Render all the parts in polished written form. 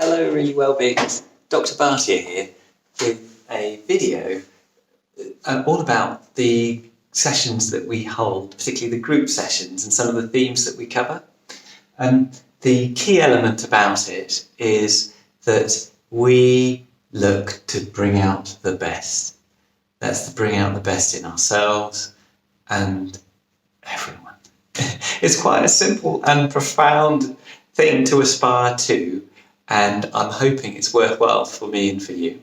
Hello, really well-beings. Dr. Bhatia here with a video all about the sessions that we hold, particularly the group sessions and some of the themes that we cover. The key element about it is that we look to bring out the best. That's to bring out the best in ourselves and everyone. It's quite a simple and profound thing to aspire to, and I'm hoping it's worthwhile for me and for you.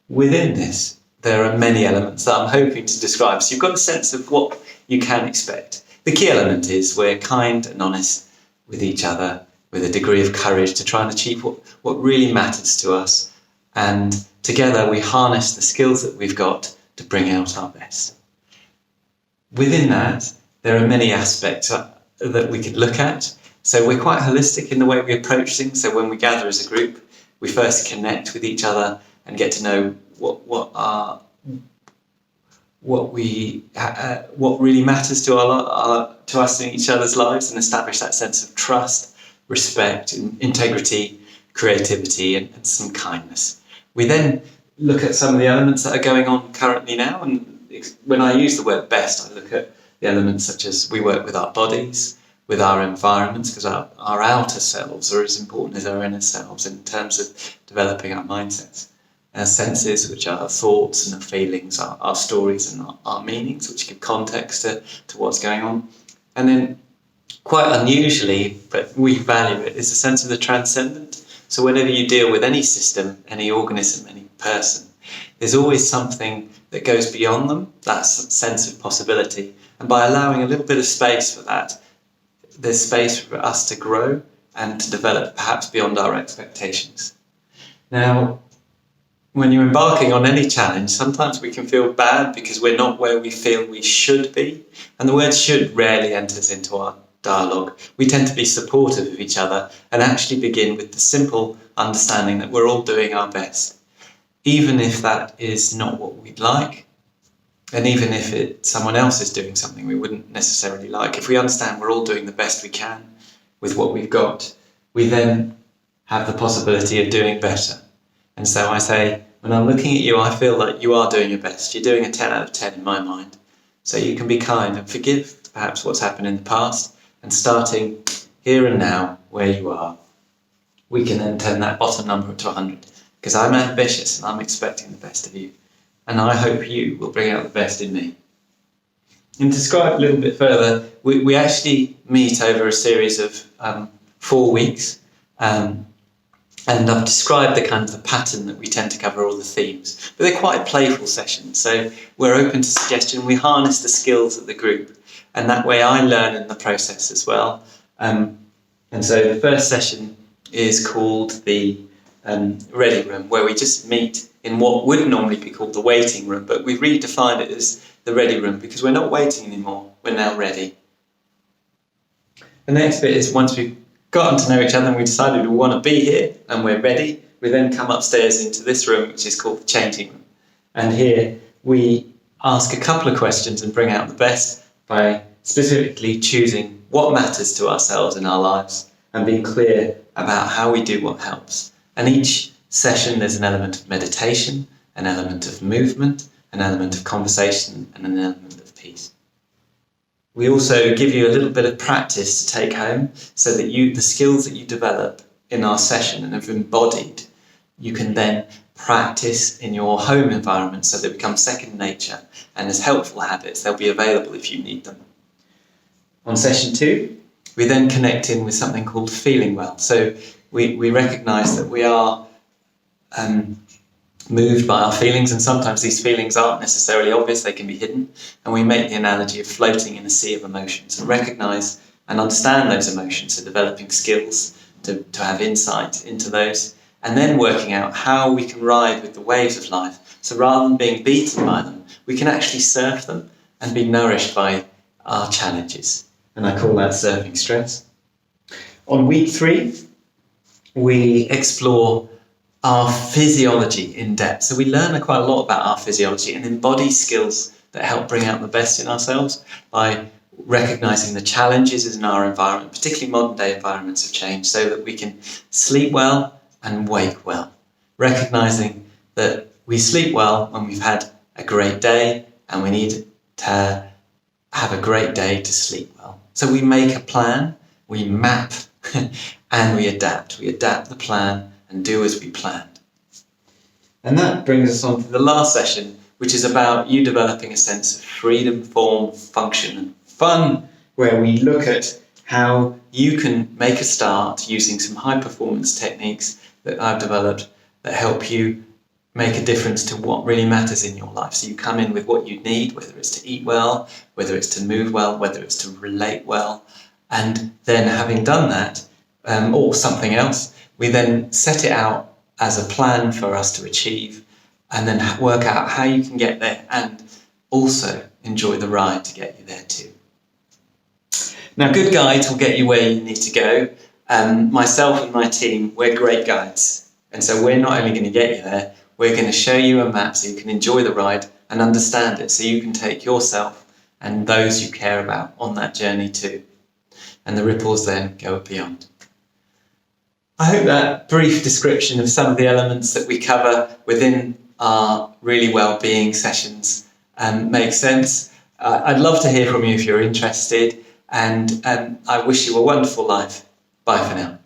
Within this, there are many elements that I'm hoping to describe, so you've got a sense of what you can expect. The key element is we're kind and honest with each other, with a degree of courage to try and achieve what really matters to us, and together we harness the skills that we've got to bring out our best. Within that, there are many aspects that we could look at. So we're quite holistic in the way we approach things. So when we gather as a group, we first connect with each other and get to know what really matters to us in each other's lives, and establish that sense of trust, respect, integrity, creativity, and some kindness. We then look at some of the elements that are going on currently now, and when I use the word best, I look at the elements such as we work with our bodies, with our environments, because our outer selves are as important as our inner selves in terms of developing our mindsets. Our senses, which are our thoughts and our feelings, our stories and our meanings, which give context to what's going on. And then, quite unusually, but we value it, is a sense of the transcendent. So whenever you deal with any system, any organism, any person, there's always something that goes beyond them, that sense of possibility. And by allowing a little bit of space for that, there's space for us to grow and to develop perhaps beyond our expectations. Now, when you're embarking on any challenge, sometimes we can feel bad because we're not where we feel we should be. And the word should rarely enters into our dialogue. We tend to be supportive of each other and actually begin with the simple understanding that we're all doing our best, even if that is not what we'd like. And even if someone else is doing something we wouldn't necessarily like, if we understand we're all doing the best we can with what we've got, we then have the possibility of doing better. And so I say, when I'm looking at you, I feel like you are doing your best. You're doing a 10 out of 10 in my mind. So you can be kind and forgive perhaps what's happened in the past, and starting here and now where you are, we can then turn that bottom number to 100, because I'm ambitious and I'm expecting the best of you. And I hope you will bring out the best in me. And to describe a little bit further, we actually meet over a series of 4 weeks. And I've described the kind of the pattern that we tend to cover, all the themes. But they're quite playful sessions, so we're open to suggestion. We harness the skills of the group, and that way I learn in the process as well. And so the first session is called the ready room, where we just meet in what would normally be called the waiting room, but we've redefined it as the ready room because we're not waiting anymore, we're now ready. The next bit is, once we've gotten to know each other and we decided we want to be here and we're ready, we then come upstairs into this room, which is called the changing room. And here we ask a couple of questions and bring out the best by specifically choosing what matters to ourselves in our lives and being clear about how we do what helps. And each session there's an element of meditation, an element of movement, an element of conversation, and an element of peace. We also give you a little bit of practice to take home, so that the skills that you develop in our session and have embodied, you can then practice in your home environment so they become second nature, and as helpful habits they'll be available if you need them. On session 2, we then connect in with something called feeling well. So we recognise that we are moved by our feelings, and sometimes these feelings aren't necessarily obvious, they can be hidden, and we make the analogy of floating in a sea of emotions, and recognise and understand those emotions, so developing skills to have insight into those, and then working out how we can ride with the waves of life. So rather than being beaten by them, we can actually surf them and be nourished by our challenges, and I call that surfing stress. On week 3, we explore our physiology in depth. So we learn quite a lot about our physiology and embody skills that help bring out the best in ourselves by recognising the challenges in our environment, particularly modern day environments of change, so that we can sleep well, and wake well, recognizing that we sleep well when we've had a great day, and we need to have a great day to sleep well. So we make a plan, we map, and we adapt. We adapt the plan and do as we planned. And that brings us on to the last session, which is about you developing a sense of freedom, form, function, and fun, where we look at how you can make a start using some high performance techniques that I've developed that help you make a difference to what really matters in your life. So you come in with what you need, whether it's to eat well, whether it's to move well, whether it's to relate well. And then having done that, or something else, we then set it out as a plan for us to achieve, and then work out how you can get there and also enjoy the ride to get you there too. Now, good guides will get you where you need to go. Myself and my team, we're great guides. And so we're not only going to get you there, we're going to show you a map so you can enjoy the ride and understand it, so you can take yourself and those you care about on that journey too. And the ripples then go beyond. I hope that brief description of some of the elements that we cover within our really well-being sessions makes sense. I'd love to hear from you if you're interested, and I wish you a wonderful life. Bye for now.